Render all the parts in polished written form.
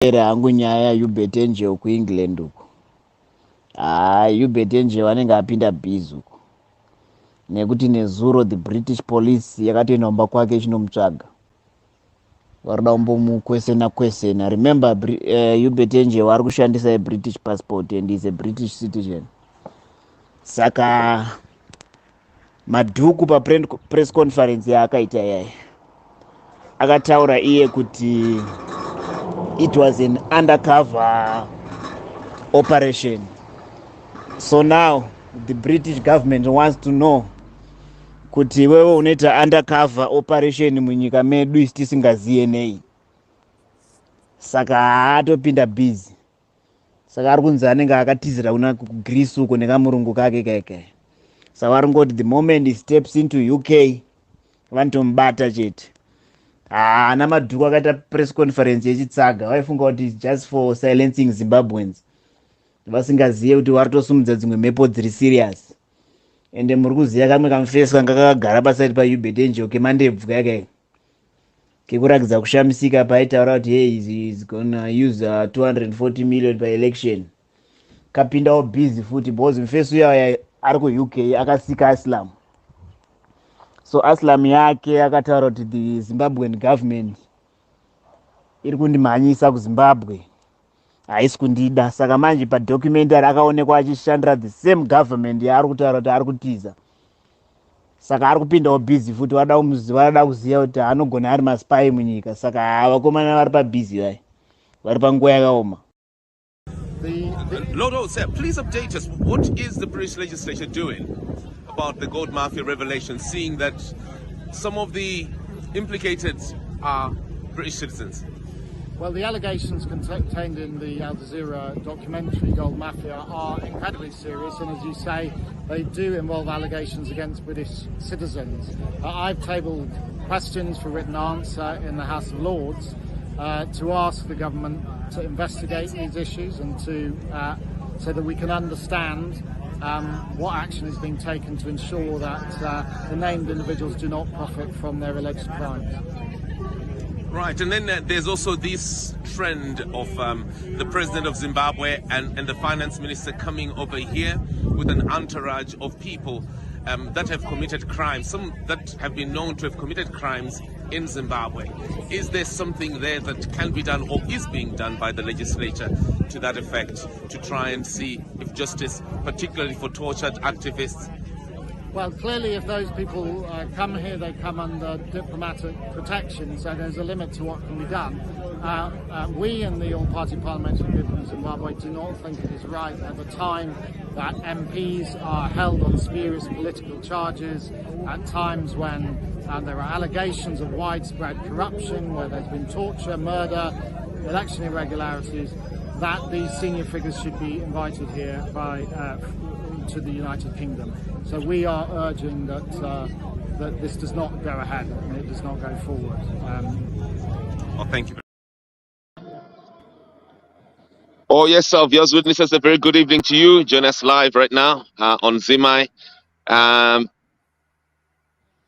era hangu nyaya yubetenje kuengland uko. Yubetenje vanenge apinda bhizi uko nekuti nezuro the british police yakatoenda kumba kwake ichinomutsvaga, varida kumbomukwesena. Remember, yubetenje vari kushandisa british passport and is a british citizen. Saka madhuku papress conference yaakaita yaya akataura iye kuti it was an undercover operation. So now the British government wants to know kuti wewe unoita undercover operation munyika medu isi tisingaziye nei. Saka haatopinda busy. Saka ari kunzi anenge akatizira kuna kuGreece uko nekamurungu kake kaika. Saka vari ngoti the moment he steps into UK vanotomubata chete. Haana madhuku akaita press conference yechitsaga. Vaifunga kuti it's just for silencing Zimbabweans. Vasingaziye kuti varitosumudza dzimwe mhepo dziri serious. Ende muri kuziva kamwe kamufesi kanga kakagara paside paUbetenje kemandebvu kake kekurakidza kushamisika paitaura kuti hey is gonna use 240 million pa-election. Kapindawo busy futi because mufesi uya ari kuUK akasika asylum. So asylum yake akataura kuti the Zimbabwean government iri kundimhanyisa kuZimbabwe, haisi kundida. Saka manje padocumentary akaonekwa achishandira the same government yaari kutaura kuti ari kutiza. Saka ari kupindawo busy futi, vada kuziva kuti anogona ari maspai munyika. Saka vakomana vari pabusy vai, vari panguva yakaoma. Lodo, sir, please update us. What is the British legislature doing about the gold mafia revelation, seeing that some of the implicated are British citizens? Well, the allegations contained in the Al Jazeera documentary Gold Mafia are incredibly serious, and as you say, they do involve allegations against British citizens. I've tabled questions for written answer in the House of Lords to ask the government to investigate these issues and to so that we can understand what action is being taken to ensure that the named individuals do not profit from their alleged crimes. Right, and then there's also this trend of the president of Zimbabwe and the finance minister coming over here with an entourage of people that have committed crimes, some that have been known to have committed crimes in Zimbabwe. Is there something there that can be done or is being done by the legislature to that effect, to try and see if justice, particularly for tortured activists? Well, clearly if those people come here, they come under diplomatic protection, so there's a limit to what can be done. We in the All-Party Parliamentary Group in Zimbabwe do not think it is right at the time that MPs are held on spurious political charges at times when there are allegations of widespread corruption, where there's been torture, murder, election irregularities, that these senior figures should be invited here to the United Kingdom. So we are urging that that this does not go ahead and it does not go forward. Well, thank you. Oh yes, sir. Viewers, witnesses, a very good evening to you. Join us live right now on Zimai.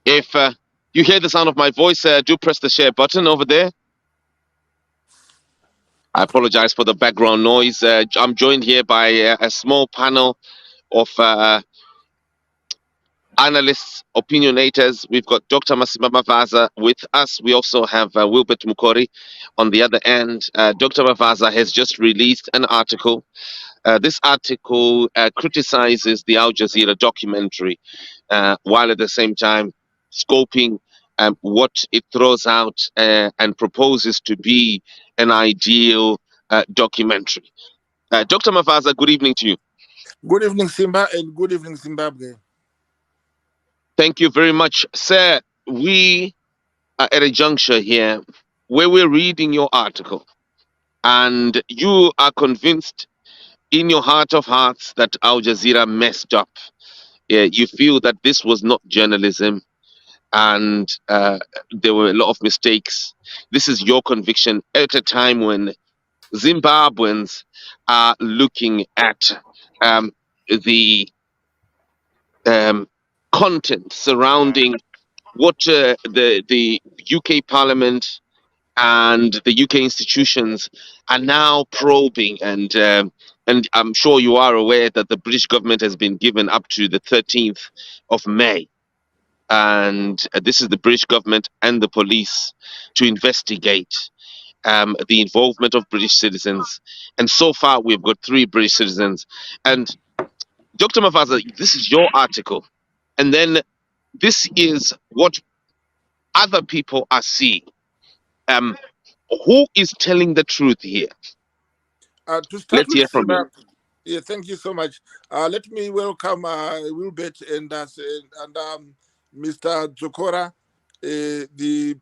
If you hear the sound of my voice, do press the share button over there. I apologize for the background noise. I'm joined here by a small panel of analysts, opinionators. We've got Dr. Mavaza with us. We also have Wilbert Mukori on the other end. Dr. Mavaza has just released an article. This article criticizes the Al Jazeera documentary, while at the same time scoping what it throws out and proposes to be an ideal documentary. Dr. Mavaza, good evening to you. Good evening, Simba, and good evening, Zimbabwe. Thank you very much, sir. We are at a juncture here where we're reading your article, and you are convinced in your heart of hearts that Al Jazeera messed up. You feel that this was not journalism, and there were a lot of mistakes. This is your conviction at a time when Zimbabweans are looking at the content surrounding what the UK Parliament and the UK institutions are now probing, and I'm sure you are aware that the British government has been given up to the 13th of May, and this is the British government and the police to investigate the involvement of British citizens. And so far, we've got 3 British citizens. And Dr. Mavaza, this is your article, and then this is what other people are seeing. Um, who is telling the truth here? To start Let's with, hear from you. Simba, yeah, thank you so much. Let me welcome Wilbert and Mr. Zokora, the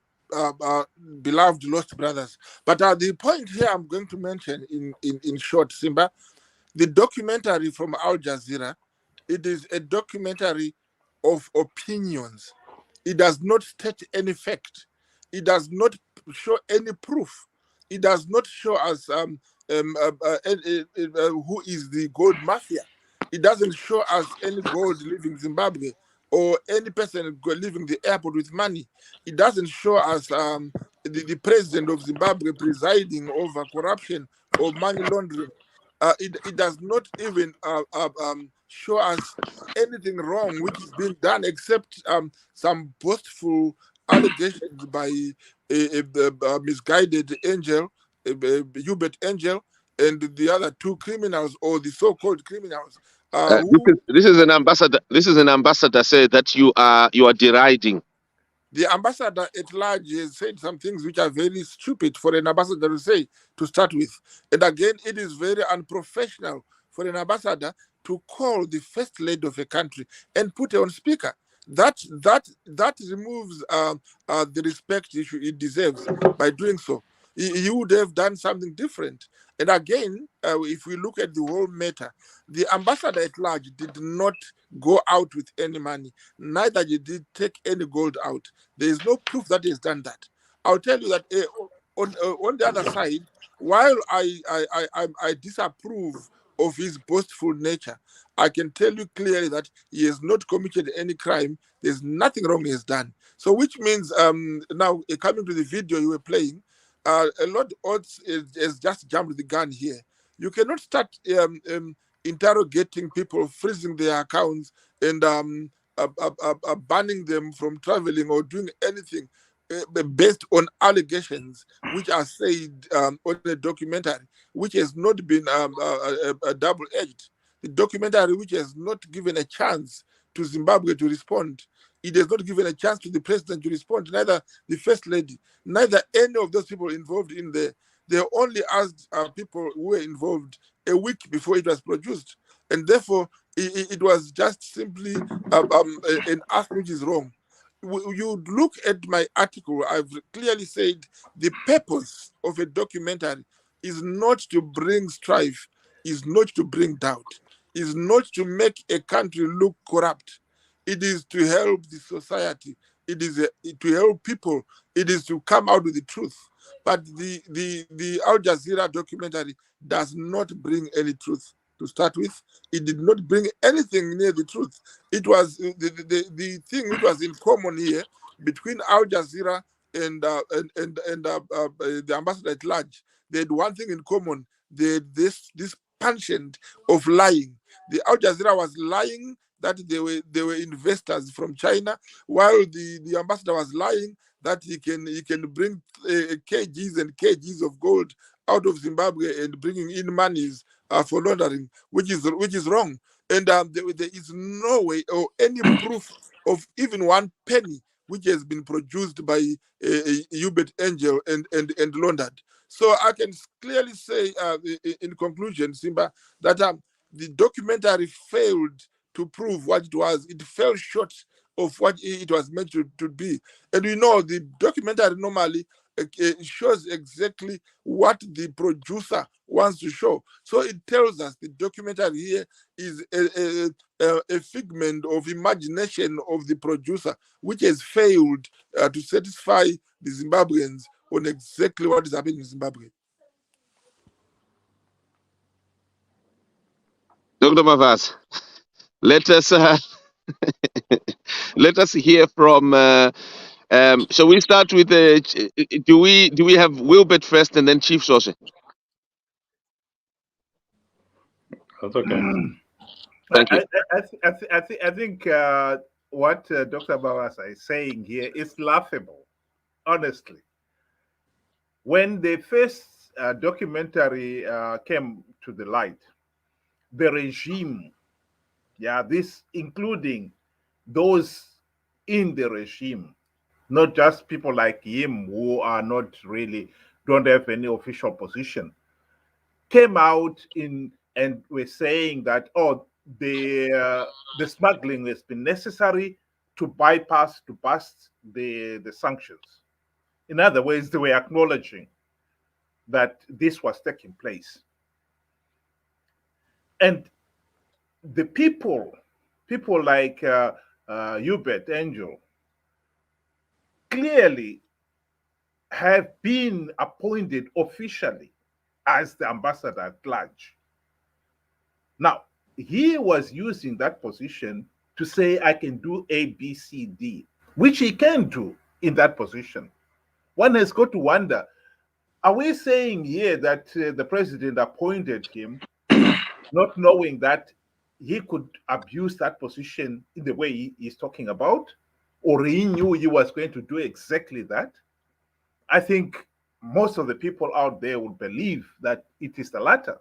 beloved Lost Brothers. But the point here I'm going to mention in short, Simba, the documentary from Al Jazeera, it is a documentary of opinions. It does not state any fact. It does not show any proof. It does not show us who is the gold mafia. It doesn't show us any gold leaving Zimbabwe or any person leaving the airport with money. It doesn't show us the president of Zimbabwe presiding over corruption or money laundering. It does not even show us anything wrong which is being done except some boastful allegations by a misguided angel, Hubert Angel, and the other 2 criminals, or the so-called criminals. This is an ambassador. This is an ambassador said that you are deriding. The ambassador at large has said some things which are very stupid for an ambassador to say, to start with. And again, it is very unprofessional for an ambassador to call the first lady of a country and put her on speaker. That removes the respect it deserves by doing so. He would have done something different. And again, if we look at the whole matter, the ambassador at large did not go out with any money. Neither did he take any gold out. There is no proof that he has done that. I'll tell you that on the other side, while I disapprove of his boastful nature, I can tell you clearly that he has not committed any crime. There's nothing wrong he has done. So which means now coming to the video you were playing, a lot odds has just jumped the gun here. You cannot start interrogating people, freezing their accounts, and banning them from traveling or doing anything based on allegations which are said on a documentary, which has not been double-edged. The documentary which has not given a chance to Zimbabwe to respond. It has not given a chance to the president to respond, neither the first lady, neither any of those people involved in there. They only asked people who were involved a week before it was produced. And therefore, it was just simply an act which is wrong. You look at my article, I've clearly said the purpose of a documentary is not to bring strife, is not to bring doubt, is not to make a country look corrupt. It is to help the society. It is to help people. It is to come out with the truth. But the Al Jazeera documentary does not bring any truth to start with. It did not bring anything near the truth. It was the thing which was in common here between Al Jazeera and the ambassador at large. They had one thing in common. They had this penchant of lying. The Al Jazeera was lying that they were investors from China, while the ambassador was lying that he can bring kgs and kgs of gold out of Zimbabwe and bringing in monies for laundering, which is wrong. And there is no way or any proof of even 1 penny which has been produced by Hubert Angel and laundered. So I can clearly say, in conclusion, Simba, that the documentary failed to prove what it was. It fell short of what it was meant to be. And we know the documentary normally shows exactly what the producer wants to show. So it tells us the documentary here is a figment of imagination of the producer, which has failed to satisfy the Zimbabweans on exactly what is happening in Zimbabwe. Dr. Mavaz, let us let us hear from Shall we start with do we have Wilbert first and then Chief Sose? That's okay. Thank you. I think what Dr. Mavaza is saying here is laughable, honestly. When the first documentary came to the light, the regime, this including those in the regime, not just people like him who are not really, don't have any official position, came out and were saying that, oh, the smuggling has been necessary to bust the sanctions. In other words, they were acknowledging that this was taking place. And the people like Hubert Angel, clearly have been appointed officially as the ambassador at large. Now, he was using that position to say, I can do A, B, C, D, which he can do in that position. One has got to wonder, are we saying here that the president appointed him not knowing that he could abuse that position in the way he is talking about? Or he knew he was going to do exactly that? I think most of the people out there would believe that it is the latter.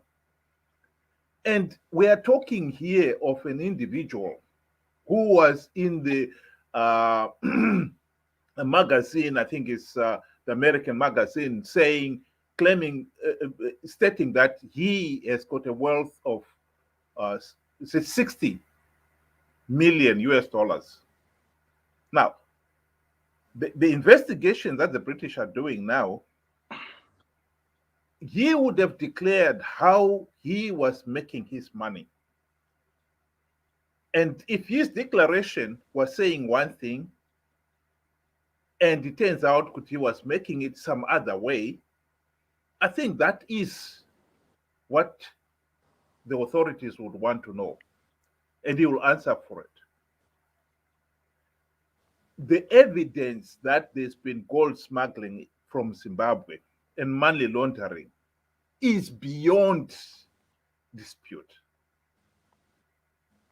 And we are talking here of an individual who was in the magazine, I think it's the American magazine, stating that he has got a wealth of 60 million US dollars. Now, the investigation that the British are doing now, he would have declared how he was making his money. And if his declaration was saying one thing, and it turns out he was making it some other way, I think that is what the authorities would want to know. And he will answer for it. The evidence that there's been gold smuggling from Zimbabwe and money laundering is beyond dispute.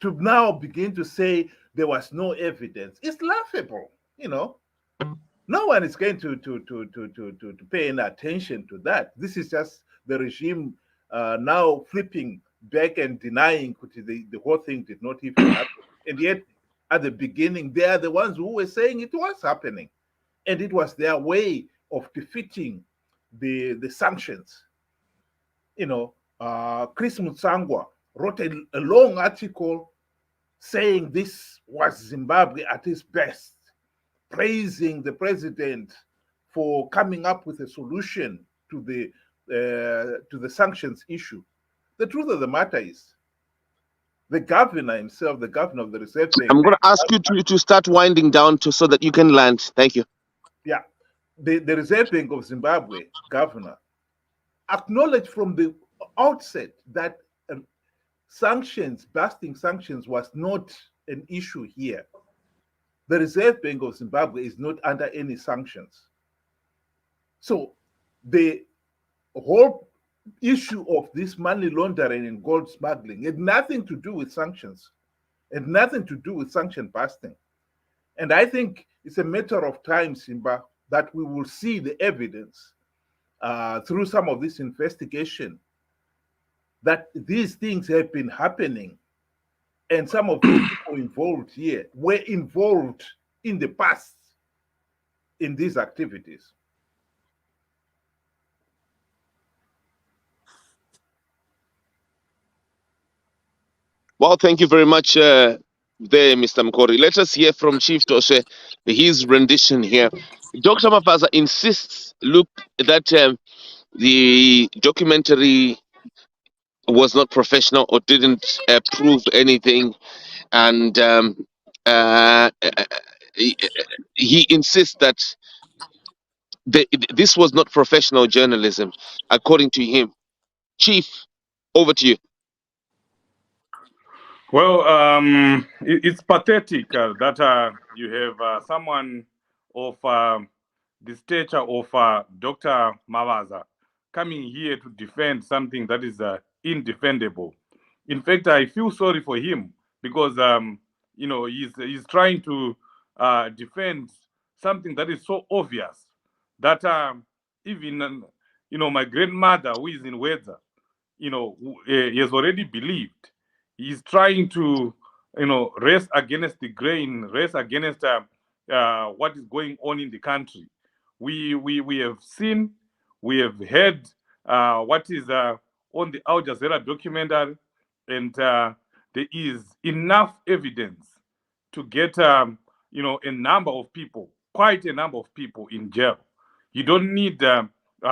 To now begin to say there was no evidence, it's laughable, you know. No one is going to pay any attention to that. This is just the regime now flipping back and denying the whole thing did not even happen. And yet, at the beginning, they are the ones who were saying it was happening. And it was their way of defeating the sanctions. You know, Chris Mutsangwa wrote a long article saying this was Zimbabwe at its best, praising the president for coming up with a solution to the sanctions issue. The truth of the matter is, the governor himself, the governor of the Reserve Bank. I'm going to ask you to start winding down so that you can land. Thank you. Yeah, the Reserve Bank of Zimbabwe governor acknowledged from the outset that busting sanctions was not an issue here. The Reserve Bank of Zimbabwe is not under any sanctions. So the whole issue of this money laundering and gold smuggling had nothing to do with sanctions and nothing to do with sanction busting. And I think it's a matter of time, Simba, that we will see the evidence through some of this investigation that these things have been happening. And some of the people involved here were involved in the past in these activities. Well, thank you very much there, Mr. Mkori. Let us hear from Chief Toshe, his rendition here. Dr. Mavaza insists, look, that the documentary was not professional or didn't prove anything. And he insists that this was not professional journalism, according to him. Chief, over to you. Well, it's pathetic that you have someone of the stature of Dr. Mavaza coming here to defend something that is indefendable. In fact, I feel sorry for him because he's trying to defend something that is so obvious that even my grandmother who is in Wedza, he has already believed. He's trying to, race against the grain, race against what is going on in the country. We have seen, we have heard what is on the Al Jazeera documentary, and there is enough evidence to get, a number of people, quite a number of people in jail. You don't need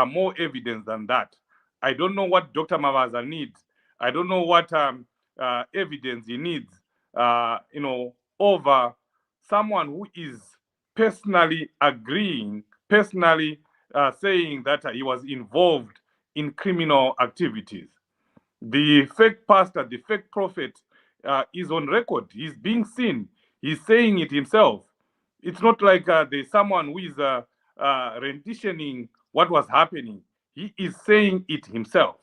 more evidence than that. I don't know what Dr. Mavaza needs. I don't know what evidence he needs, over someone who is personally agreeing, personally saying that he was involved in criminal activities. The fake pastor, the fake prophet is on record. He's being seen. He's saying it himself. It's not like there's someone who is renditioning what was happening. He is saying it himself.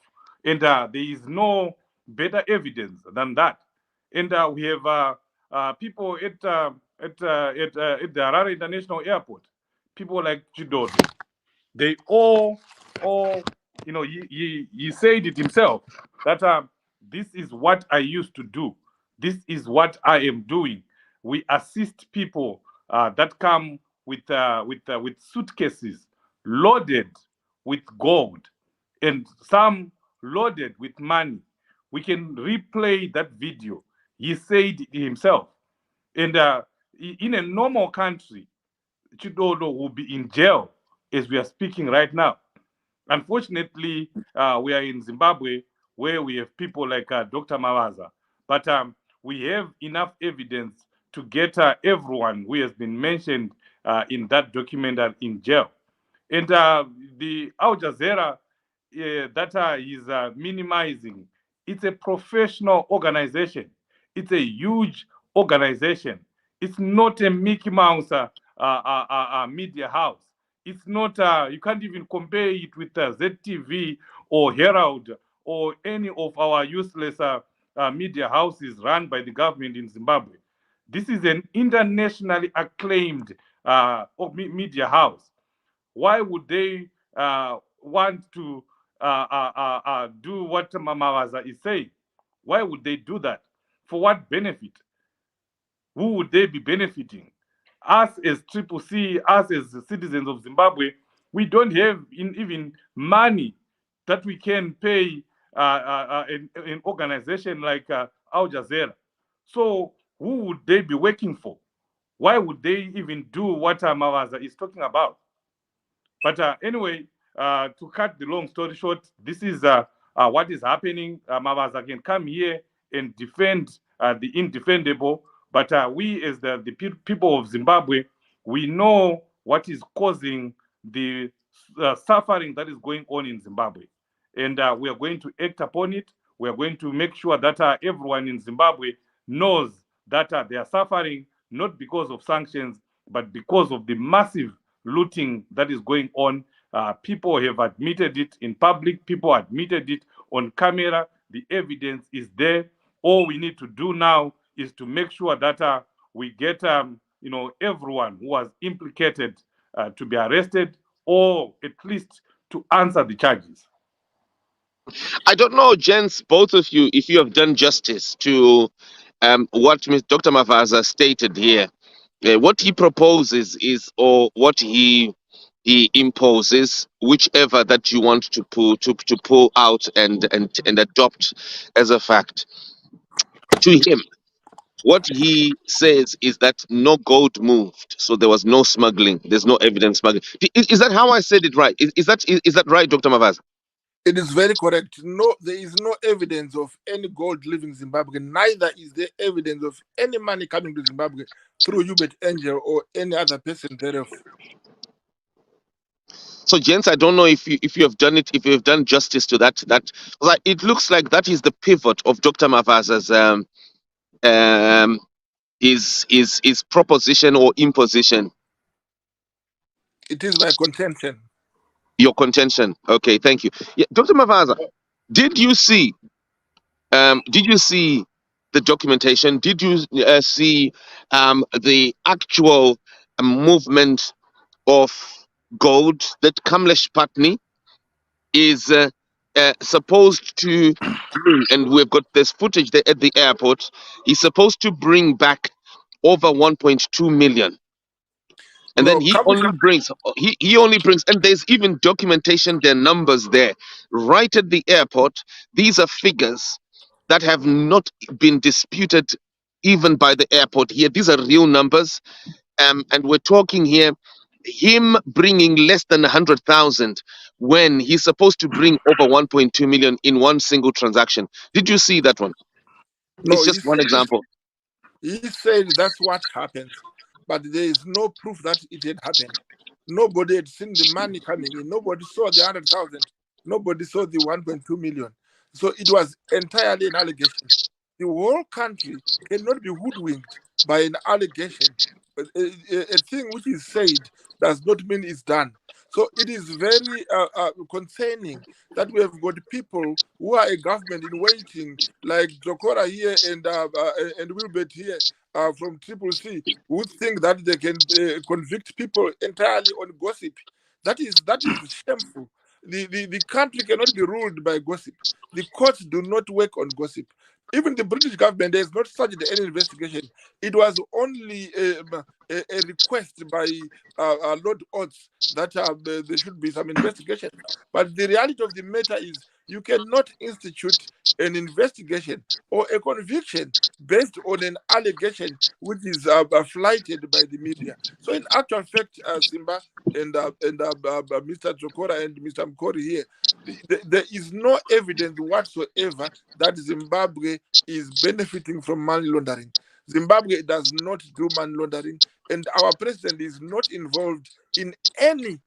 And there is no better evidence than that. And we have people at the Harare International Airport, people like Chidodo. They all, he said it himself that this is what I used to do. This is what I am doing. We assist people that come with suitcases loaded with gold and some loaded with money. We can replay that video. He said it himself. And in a normal country, Chidodo will be in jail as we are speaking right now. Unfortunately, we are in Zimbabwe where we have people like Dr. Mavaza. But we have enough evidence to get everyone who has been mentioned in that documentary in jail. And the Al Jazeera that is minimizing, it's a professional organization. It's a huge organization. It's not a Mickey Mouse media house. It's not, you can't even compare it with ZTV or Herald or any of our useless media houses run by the government in Zimbabwe. This is an internationally acclaimed media house. Why would they want to do what Mavaza is saying? Why would they do that? For what benefit? Who would they be benefiting? Us as Triple C, us as citizens of Zimbabwe, we don't have even money that we can pay an organization like Al Jazeera. So who would they be working for? Why would they even do what Mavaza is talking about? But anyway, to cut the long story short, this is what is happening. Mavaza can come here and defend the indefendable. But we, as the people of Zimbabwe, we know what is causing the suffering that is going on in Zimbabwe. And we are going to act upon it. We are going to make sure that everyone in Zimbabwe knows that they are suffering not because of sanctions, but because of the massive looting that is going on. People have admitted it in public. People admitted it on camera. The evidence is there. All we need to do now is to make sure that we get everyone who was implicated to be arrested or at least to answer the charges. I don't know, gents, both of you, if you have done justice to what Dr. Mavaza stated here. What he proposes is, or what he imposes, whichever that you want to pull out and adopt as a fact. To him, what he says is that no gold moved, so there was no smuggling. There's no evidence smuggling. Is that how I said it right? Is that right, Dr. Mavaza? It is very correct. No, there is no evidence of any gold leaving Zimbabwe. Neither is there evidence of any money coming to Zimbabwe through Hubert Angel or any other person thereof. So, gents, I don't know if you have done it, if you have done justice to that. Like, it looks like that is the pivot of Dr. Mavaza's his proposition or imposition. It is my contention. Your contention. Okay, thank you. Yeah, Dr. Mavaza, did you see? Did you see the documentation? Did you see the actual movement of gold that Kamlesh Patni is supposed to bring? And we've got this footage there at the airport. He's supposed to bring back over 1.2 million. And then No, he only brings he only brings, and there's even documentation, there are numbers there right at the airport. These are figures that have not been disputed even by the airport here. These are real numbers. And we're talking here him bringing less than 100,000 when he's supposed to bring over 1.2 million in one single transaction. Did you see that one? It's no, just one example. he said that's what happened, but there is no proof that it had happened. Nobody had seen the money coming in. Nobody saw the 100,000. Nobody saw the 1.2 million. So it was entirely an allegation. The whole country cannot be hoodwinked by an allegation. A thing which is said does not mean it's done. So it is very concerning that we have got people who are a government in waiting, like Jokora here and Wilbert here from Triple C, who think that they can convict people entirely on gossip. That is shameful. The country cannot be ruled by gossip. The courts do not work on gossip. Even the British government has not started any investigation. It was only a request by Lord Otts that there should be some investigation. But the reality of the matter is you cannot institute an investigation or a conviction based on an allegation which is flighted by the media. So in actual fact, Simba and Mr. Chokora and Mr. Mkori here, there is no evidence whatsoever that Zimbabwe is benefiting from money laundering. Zimbabwe does not do money laundering, and our president is not involved in any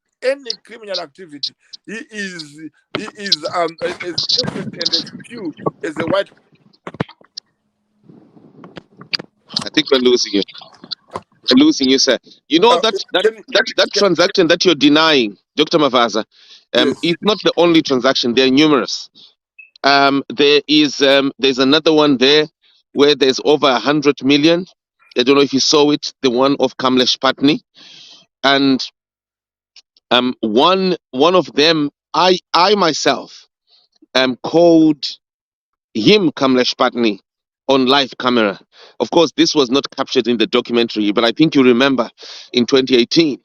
criminal activity. He is as innocent and as pure as a white. I think we're losing you. We're losing you, sir. You know that Can, transaction that you're denying, Dr. Mavaza, yes. is not the only transaction. There are numerous. There's another one there where there's over 100 million. I don't know if you saw it, the one of Kamlesh Patni. And one of them, I myself called him Kamlesh Patni on live camera. Of course, this was not captured in the documentary, but I think you remember in 2018.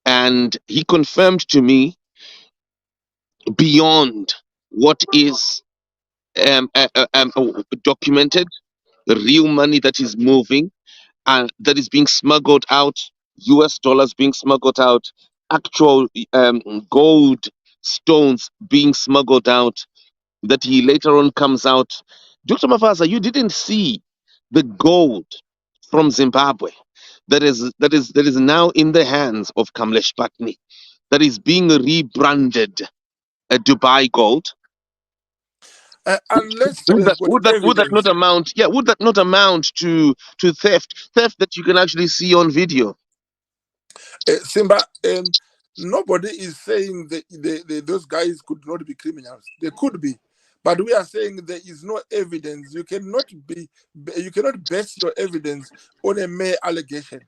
And he confirmed to me beyond what is documented, the real money that is moving and that is being smuggled out, US dollars being smuggled out, actual gold stones being smuggled out, that he later on comes out. Dr. Mavaza, you didn't see the gold from Zimbabwe that is now in the hands of Kamlesh Patni, that is being rebranded a Dubai gold. Unless we have got Would that not evidence. amount? Yeah, would that not amount to theft? Theft that you can actually see on video. Simba, nobody is saying those guys could not be criminals. They could be, but we are saying there is no evidence. You cannot base your evidence on a mere allegation.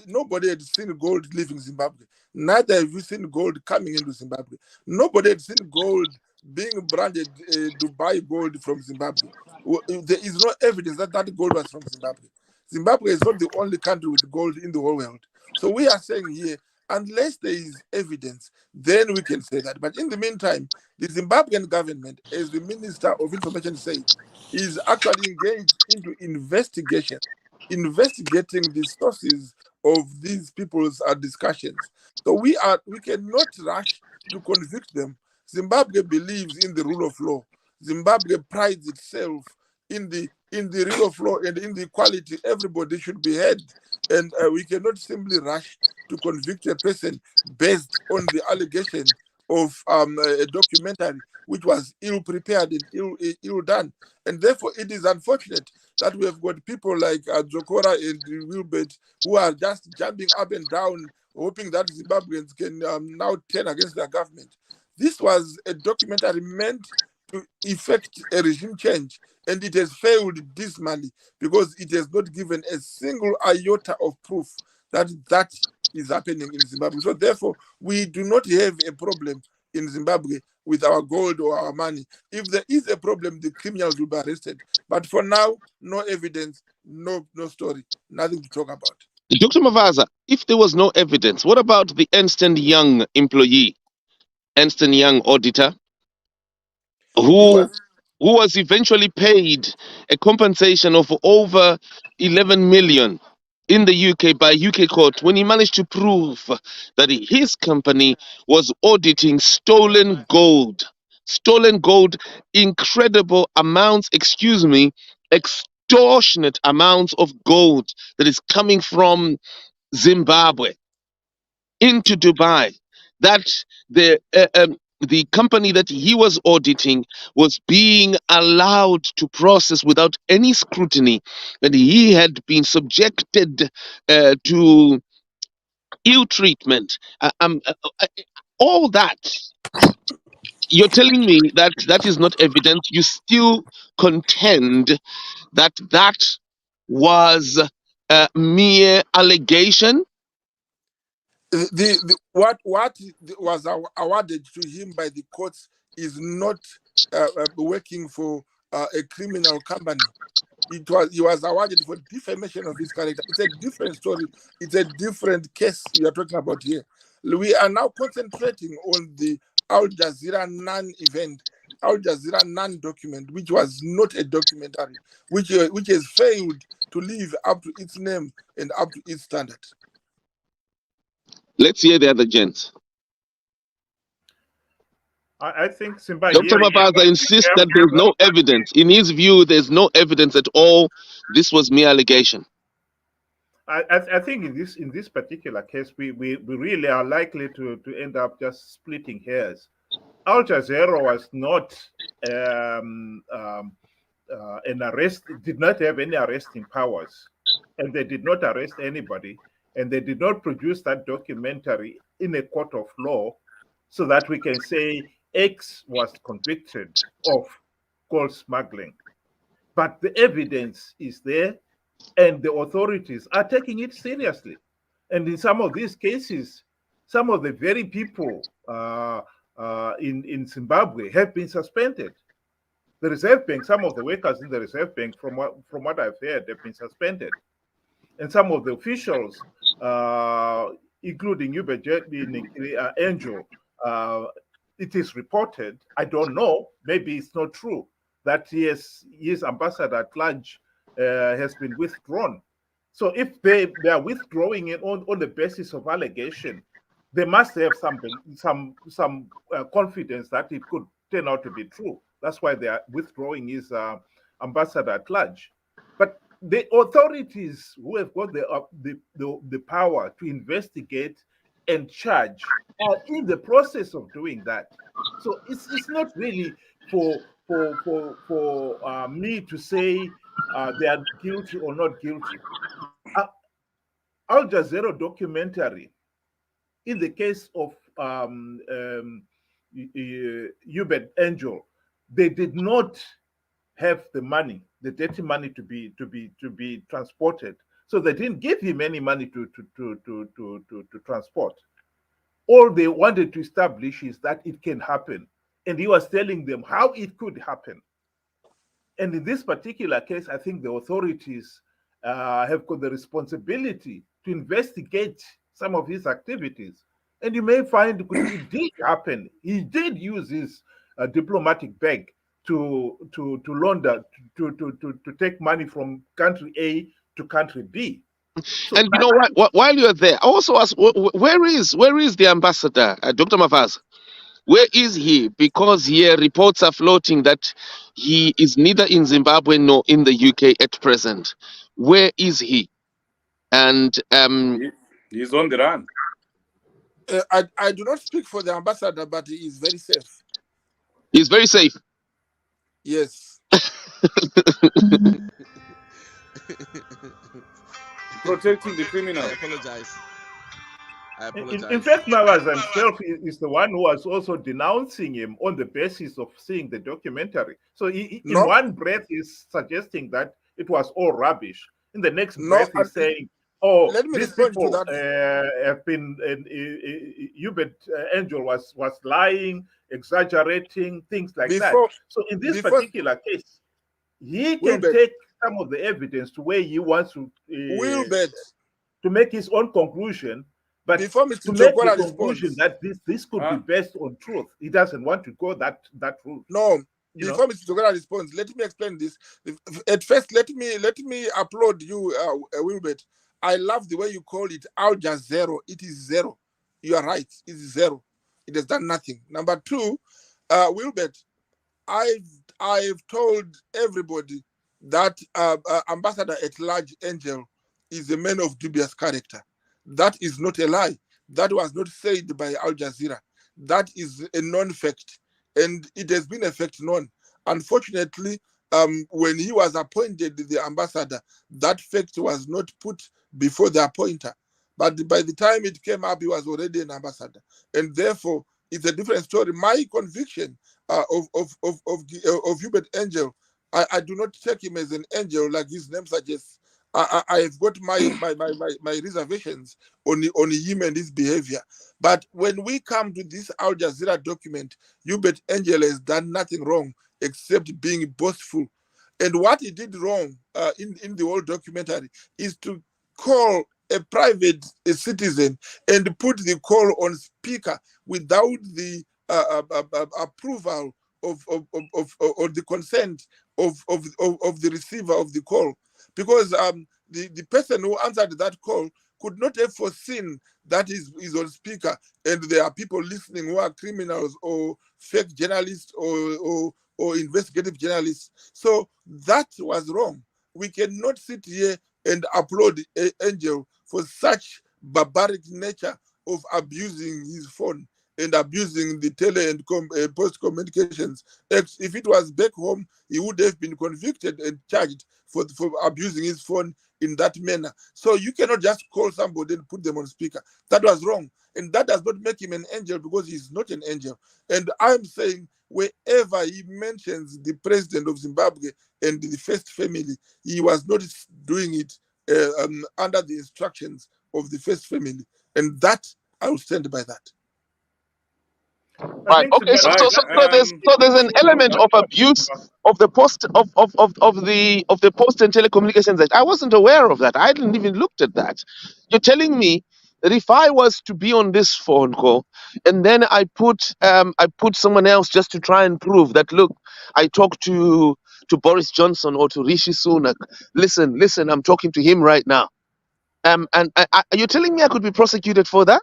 Nobody had seen gold leaving Zimbabwe. Neither have you seen gold coming into Zimbabwe. Nobody had seen gold being branded Dubai gold from Zimbabwe. There is no evidence that gold was from Zimbabwe. Zimbabwe is not the only country with gold in the whole world. So we are saying here, unless there is evidence, then we can say that. But in the meantime, the Zimbabwean government, as the Minister of Information said, is actually engaged into investigating the sources of these people's discussions. So we cannot rush to convict them. Zimbabwe believes in the rule of law. Zimbabwe prides itself in the rule of law and in the equality. Everybody should be heard, and we cannot simply rush to convict a person based on the allegation of a documentary which was ill prepared and ill done. And therefore, it is unfortunate that we have got people like Jokora and Wilbert who are just jumping up and down hoping that Zimbabweans can now turn against their government. This was a documentary meant to effect a regime change, and it has failed dismally because it has not given a single iota of proof that that is happening in Zimbabwe. So therefore, we do not have a problem in Zimbabwe with our gold or our money. If there is a problem, the criminals will be arrested. But for now, no evidence, no story, nothing to talk about. Dr. Mavaza, if there was no evidence, what about the Ernst& Young employee, Ernst& Young auditor, He who was was eventually paid a compensation of over 11 million in the UK by UK court when he managed to prove that his company was auditing stolen gold. Stolen gold, incredible amounts, extortionate amounts of gold that is coming from Zimbabwe into Dubai. That the company that he was auditing was being allowed to process without any scrutiny, and he had been subjected to ill treatment. All that. You're telling me that that is not evidence. You still contend that that was a mere allegation. What was awarded to him by the courts is not working for a criminal company. He was awarded for defamation of his character. It's a different story. It's a different case we are talking about here. We are now concentrating on the Al Jazeera non-event, Al Jazeera non-document, which was not a documentary, which has failed to live up to its name and up to its standard. Let's hear the other gents. I think Simba Dr. here. Mavaza insists that there's no evidence. In his view, there's no evidence at all. This was mere allegation. I think in this particular case, we really are likely to end up just splitting hairs. Al Jazeera was not an arrest, did not have any arresting powers, and they did not arrest anybody, and they did not produce that documentary in a court of law so that we can say X was convicted of gold smuggling. But the evidence is there, and the authorities are taking it seriously. And in some of these cases, some of the very people in Zimbabwe have been suspended. The Reserve Bank, some of the workers in the Reserve Bank, from what I've heard, have been suspended. And some of the officials, including Angel, it is reported, I don't know, maybe it's not true, that his ambassador at large has been withdrawn. So if they are withdrawing it on the basis of allegation, they must have some confidence that it could turn out to be true. That's why they are withdrawing his ambassador at large. But the authorities who have got the power to investigate and charge are in the process of doing that. So it's not really for me to say they are guilty or not guilty. Al Jazeera documentary, in the case of Hubert Angel, they did not have the money, the dirty money to be transported. So they didn't give him any money to transport. All they wanted to establish is that it can happen. And he was telling them how it could happen. And in this particular case, I think the authorities have got the responsibility to investigate some of his activities. And you may find it did happen. He did use his diplomatic bag to launder, to take money from country A to country B. So and you know what? While you're there, I also ask, where is the ambassador, Dr. Mavaza? Where is he? Because here reports are floating that he is neither in Zimbabwe nor in the UK at present. Where is he? And he's on the run. I do not speak for the ambassador, but he is very safe. He's very safe. Yes. Protecting the criminal. I apologize. I apologize. In fact, Mavaza himself is the one who was also denouncing him on the basis of seeing the documentary. So in one breath, he's suggesting that it was all rubbish. In the next breath, he's saying, "Oh, let me these respond people to that. Have been." Hubert Angel was lying, exaggerating, things like that. So in this particular case, he can take some of the evidence to where he wants to make his own conclusion. But before Mr. to make Chokora the conclusion responds, that this could be based on truth, he doesn't want to go that route. No, before Mr. Chokora responds, let me explain this. At first, let me applaud you, Wilbert. I love the way you call it Al Jazeera. It is zero. You are right. It is zero. It has done nothing. Number two, Wilbert, I've told everybody that Ambassador at Large Angel is a man of dubious character. That is not a lie. That was not said by Al Jazeera. That is a non-fact, and it has been a fact known. Unfortunately, when he was appointed the ambassador, that fact was not put before the appointer. But by the time it came up, he was already an ambassador, and therefore it's a different story. My conviction of Hubert Angel, I do not take him as an angel like his name suggests. I've got my reservations on him and his behavior. But when we come to this Al Jazeera document, Hubert Angel has done nothing wrong except being boastful. And what he did wrong in the whole documentary is to call a private citizen and put the call on speaker without the approval of or the consent of the receiver of the call. Because the person who answered that call could not have foreseen that is on speaker, and there are people listening who are criminals or fake journalists or investigative journalists. So that was wrong. We cannot sit here and applaud Angel for such barbaric nature of abusing his phone and abusing the tele and post communications. If it was back home, he would have been convicted and charged for abusing his phone in that manner. So you cannot just call somebody and put them on speaker. That was wrong. And that does not make him an angel, because he's not an angel. And I'm saying wherever he mentions the president of Zimbabwe and the first family, he was not doing it under the instructions of the first family. And that, I will stand by that. Right. Okay. So there's an element of abuse of the post of the Post and Telecommunications Act. I wasn't aware of that. I didn't even looked at that. You're telling me that if I was to be on this phone call and then I put someone else just to try and prove that, look, I talked to Boris Johnson or to Rishi Sunak. Listen, I'm talking to him right now. And you're telling me I could be prosecuted for that?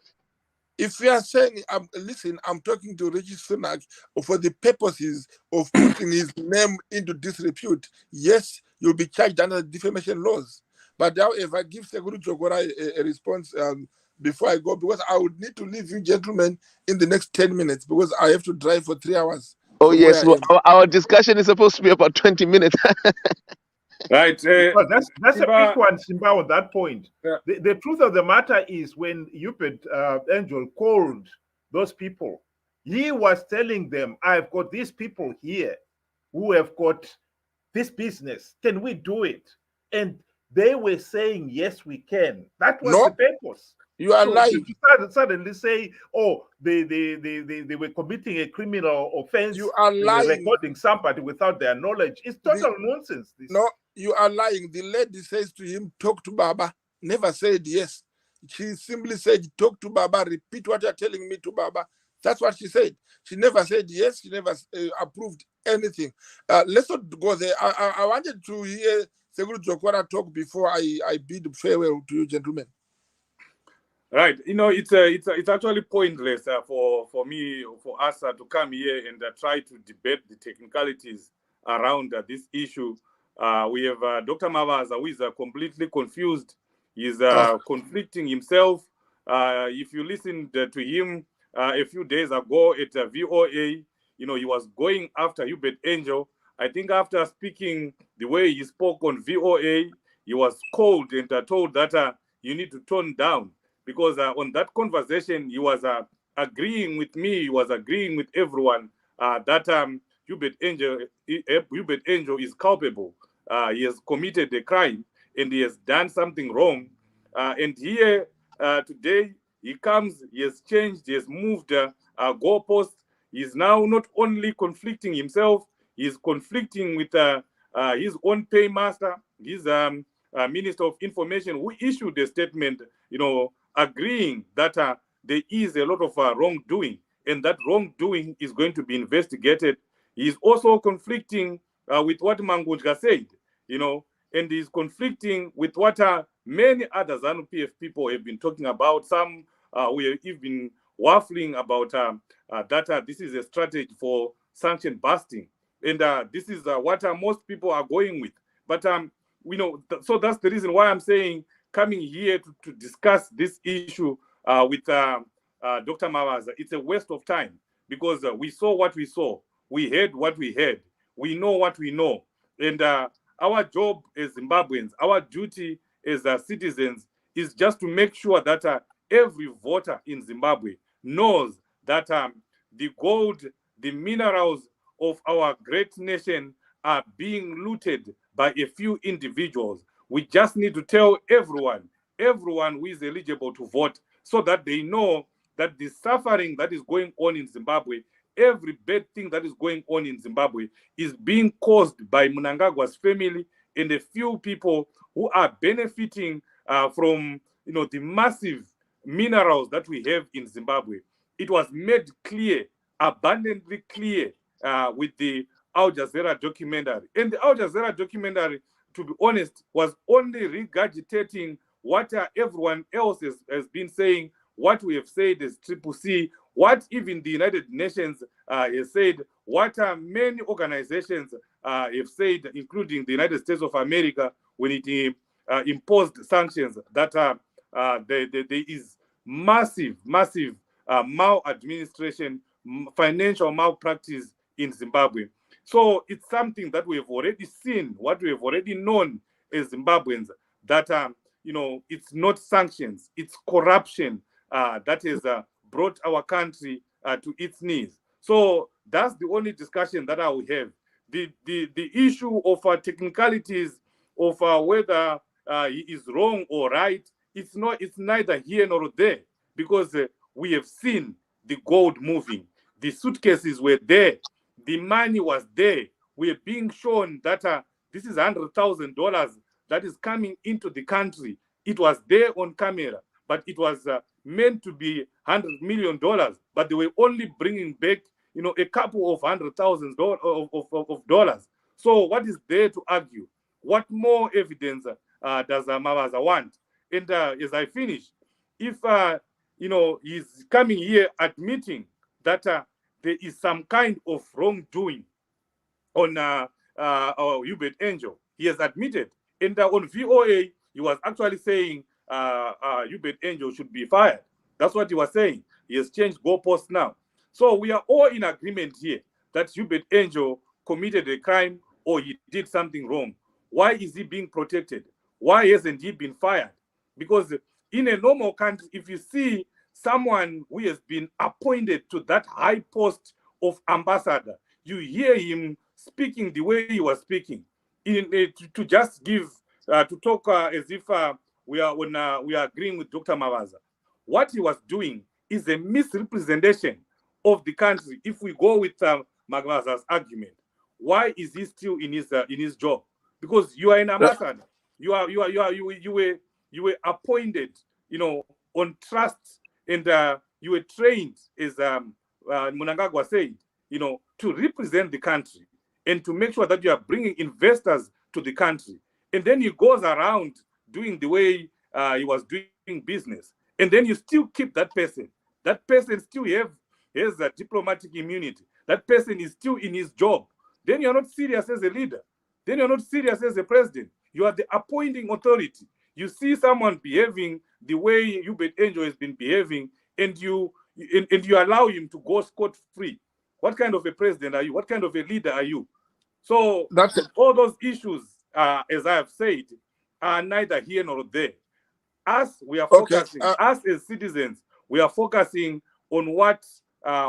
If you are saying, listen, I'm talking to Rishi Sunak for the purposes of putting his name into disrepute, yes, you'll be charged under the defamation laws. But however, give Sekuru Chokora a response before I go, because I would need to leave you gentlemen in the next 10 minutes, because I have to drive for 3 hours. Oh, yes. Well, our discussion is supposed to be about 20 minutes. Right. That's a big one, Simba, on that point. Yeah. The truth of the matter is, when Hubert Angel called those people, he was telling them, I've got these people here who have got this business. Can we do it? And they were saying, yes, we can. That was the purpose. You are lying. To suddenly say, oh, they were committing a criminal offense. You are lying. Recording somebody without their knowledge. It's total nonsense. This. No, you are lying. The lady says to him, talk to Baba. Never said yes. She simply said, talk to Baba. Repeat what you're telling me to Baba. That's what she said. She never said yes. She never approved anything. Let's not go there. I wanted to hear Sekuru Chokora talk before I bid farewell to you, gentlemen. Right, it's actually pointless for us to come here and try to debate the technicalities around this issue. We have Dr. Mavaza, who is completely confused. He's conflicting himself. If you listened to him a few days ago at VOA, he was going after Hubert Angel. I think after speaking the way he spoke on VOA, he was called and told that you need to tone down, because on that conversation, he was agreeing with me, he was agreeing with everyone that Hubert Angel is culpable. He has committed a crime and he has done something wrong. And here today, he comes, he has changed, he has moved goalposts. He is now not only conflicting himself, he is conflicting with his own paymaster, his Minister of Information, who issued a statement, agreeing that there is a lot of wrongdoing, and that wrongdoing is going to be investigated. He is also conflicting with what Mangunjka said, and he's conflicting with what many other ZANU-PF people have been talking about. Some we have even waffling about that this is a strategy for sanction busting, and this is what most people are going with. But so that's the reason why I'm saying coming here to discuss this issue with Dr. Mavaza, it's a waste of time, because we saw what we saw, we heard what we heard, we know what we know, and our job as Zimbabweans, our duty as citizens is just to make sure that every voter in Zimbabwe knows that the gold, the minerals of our great nation are being looted by a few individuals. We just need to tell everyone who is eligible to vote, so that they know that the suffering that is going on in Zimbabwe, every bad thing that is going on in Zimbabwe, is being caused by Mnangagwa's family and a few people who are benefiting from the massive minerals that we have in Zimbabwe. It was made clear, abundantly clear, with the Al Jazeera documentary. And the Al Jazeera documentary, to be honest, was only regurgitating what everyone else has been saying, what we have said as Triple C, what even the United Nations has said, what many organizations have said, including the United States of America, when it imposed sanctions, that there is massive maladministration, financial malpractice in Zimbabwe. So it's something that we have already seen, what we have already known as Zimbabweans, that it's not sanctions, it's corruption that has brought our country to its knees. So that's the only discussion that I will have. The issue of technicalities of whether he is wrong or right, it's neither here nor there, because we have seen the gold moving, the suitcases were there, the money was there. We are being shown that this is $100,000 that is coming into the country. It was there on camera, but it was meant to be $100 million, but they were only bringing back, a couple of $100,000 of dollars. So what is there to argue? What more evidence does Mavaza want? And as I finish, if he's coming here admitting that there is some kind of wrongdoing on Hubert Angel, he has admitted. And on VOA, he was actually saying Hubert Angel should be fired. That's what he was saying. He has changed goalposts now. So we are all in agreement here that Hubert Angel committed a crime or he did something wrong. Why is he being protected? Why hasn't he been fired? Because in a normal country, if you see someone who has been appointed to that high post of ambassador, you hear him speaking the way he was speaking, to just give, to talk as if we are agreeing with Dr. Mavaza. What he was doing is a misrepresentation of the country. If we go with Mavaza's argument, why is he still in his job? Because you are an ambassador. You were appointed, on trust, and you were trained, as Mnangagwa said, to represent the country and to make sure that you are bringing investors to the country. And then he goes around doing the way he was doing business. And then you still keep that person. That person still has a diplomatic immunity. That person is still in his job. Then you're not serious as a leader. Then you're not serious as a president. You are the appointing authority. You see someone behaving the way Hubert Angel has been behaving, and you allow him to go scot-free. What kind of a president are you? What kind of a leader are you? So all those issues, as I have said, are neither here nor there. Us, we are Okay. focusing, us as citizens, we are focusing on what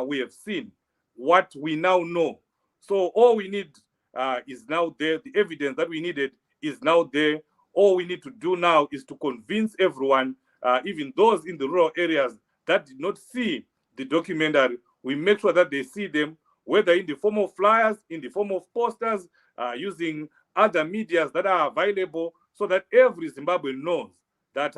we have seen, what we now know. So all we need is now there. The evidence that we needed is now there. All we need to do now is to convince everyone, even those in the rural areas that did not see the documentary, we make sure that they see them, whether in the form of flyers, in the form of posters, using other medias that are available, so that every Zimbabwean knows that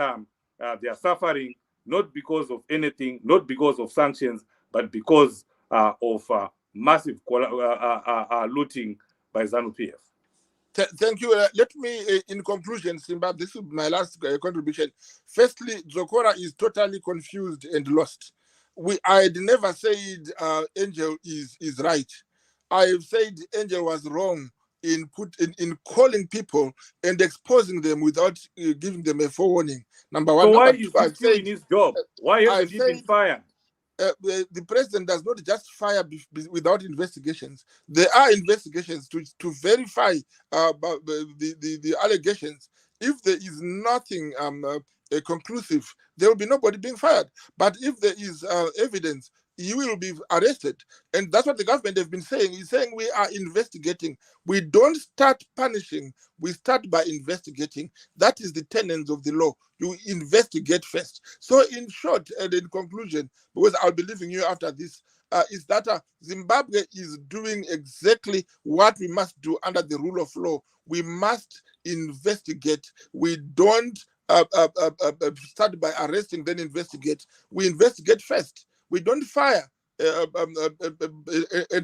they are suffering not because of anything, not because of sanctions, but because of massive looting by ZANU-PF. Thank you. Let me, in conclusion, Simba, this is my last contribution. Firstly, Zokora is totally confused and lost. I had never said Angel is right. I have said Angel was wrong in calling people and exposing them without giving them a forewarning. Number one. So why Number is two, he still in his job? Why hasn't he been fired? The president does not just fire without investigations. There are investigations to verify the allegations. If there is nothing conclusive, there will be nobody being fired. But if there is evidence, you will be arrested. And that's what the government have been saying. It's saying we are investigating. We don't start punishing. We start by investigating. That is the tenets of the law. You investigate first. So in short, and in conclusion, because I'll be leaving you after this, is that Zimbabwe is doing exactly what we must do under the rule of law. We must investigate. We don't start by arresting, then investigate. We investigate first. We don't fire and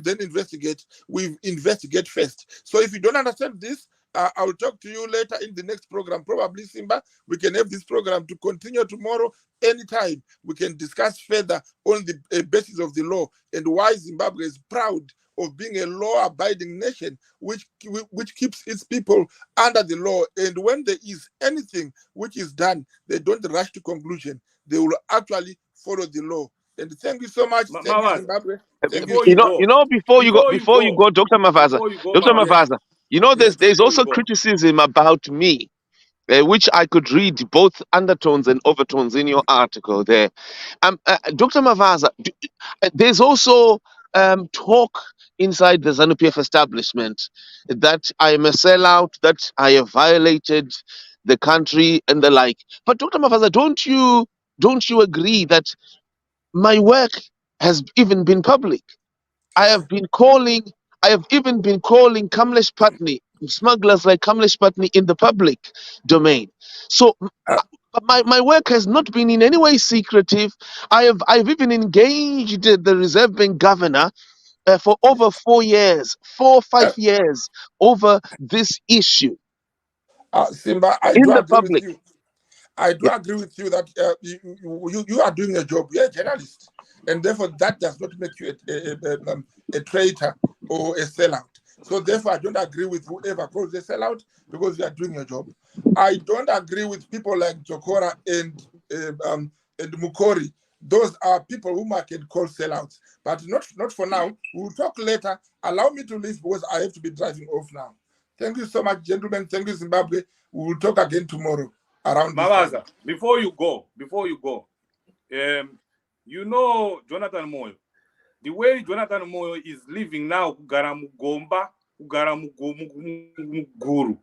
then investigate. We investigate first. So if you don't understand this, I will talk to you later in the next program. Probably, Simba, we can have this program to continue tomorrow. Anytime we can discuss further on the basis of the law and why Zimbabwe is proud of being a law-abiding nation which keeps its people under the law. And when there is anything which is done, they don't rush to conclusion. They will actually follow the law. And thank you so much. Thank you, Zimbabwe. Thank you. Before you go, Dr. Mavaza, Mavaza, there's also criticism about me, which I could read both undertones and overtones in your article there. Dr. Mavaza, there's also talk inside the ZANU-PF establishment that I am a sellout, that I have violated the country and the like. But Dr. Mavaza, don't you agree that my work has even been public? I have even been calling Kamlesh Patni, smugglers like Kamlesh Patni, in the public domain. So my work has not been in any way secretive. I've even engaged the Reserve Bank governor for over 4 years, 5 years over this issue. Simba, I in do the agree public. with you. I do agree with you that you are doing a job. You're a journalist, and therefore that does not make you a traitor or a sellout. So therefore, I don't agree with whoever calls a sellout because you are doing your job. I don't agree with people like Jokora and Mukori. Those are people whom I can call sellouts, but not for now. We'll talk later. Allow me to leave because I have to be driving off now. Thank you so much, gentlemen. Thank you, Zimbabwe. We will talk again tomorrow. Mavaza, before you go, you know Jonathan Moyo. The way Jonathan Moyo is living now, kugara mugomba, kugara muguru.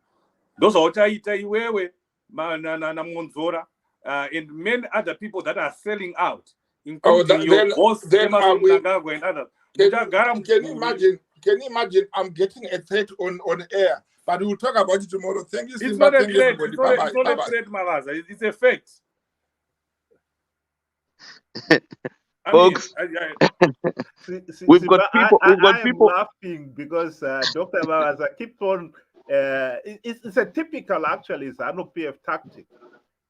Those are Otaita Iwewe, na Monzora, and many other people that are selling out, including your boss, Emerson Mnangagwa, and others. Can you imagine? I'm getting a threat on air. But we'll talk about it tomorrow. Thank you, Simba. It's not a Thank you, threat. everybody. It's not a threat, Mavaza. It's a fact. Folks, we've got people. I am laughing because Dr. Mavaza keeps on. It's a typical, actually, ZANU-PF tactic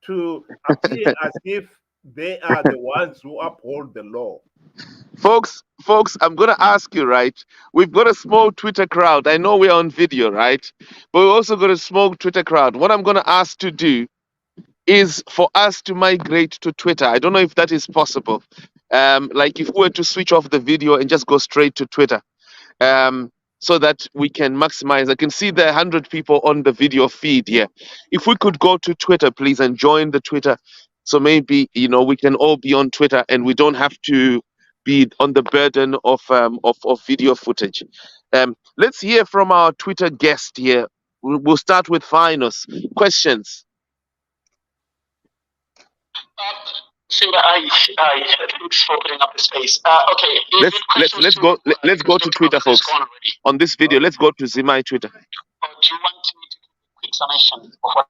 to appear as if they are the ones who uphold the law. Folks, I'm going to ask you, right? We've got a small Twitter crowd. I know we're on video, right? But we've also got a small Twitter crowd. What I'm going to ask to do is for us to migrate to Twitter. I don't know if that is possible. Like if we were to switch off the video and just go straight to Twitter. so that we can maximize. I can see there are 100 people on the video feed here. If we could go to Twitter, please, and join the Twitter, so maybe we can all be on Twitter and we don't have to be on the burden of video footage. Let's hear from our Twitter guest here. We'll start with Finus. Questions. Thanks for putting up the space. Okay, let's go to Twitter, folks. On this video, let's go to Zimai Twitter. Do you want me to give a quick summation of what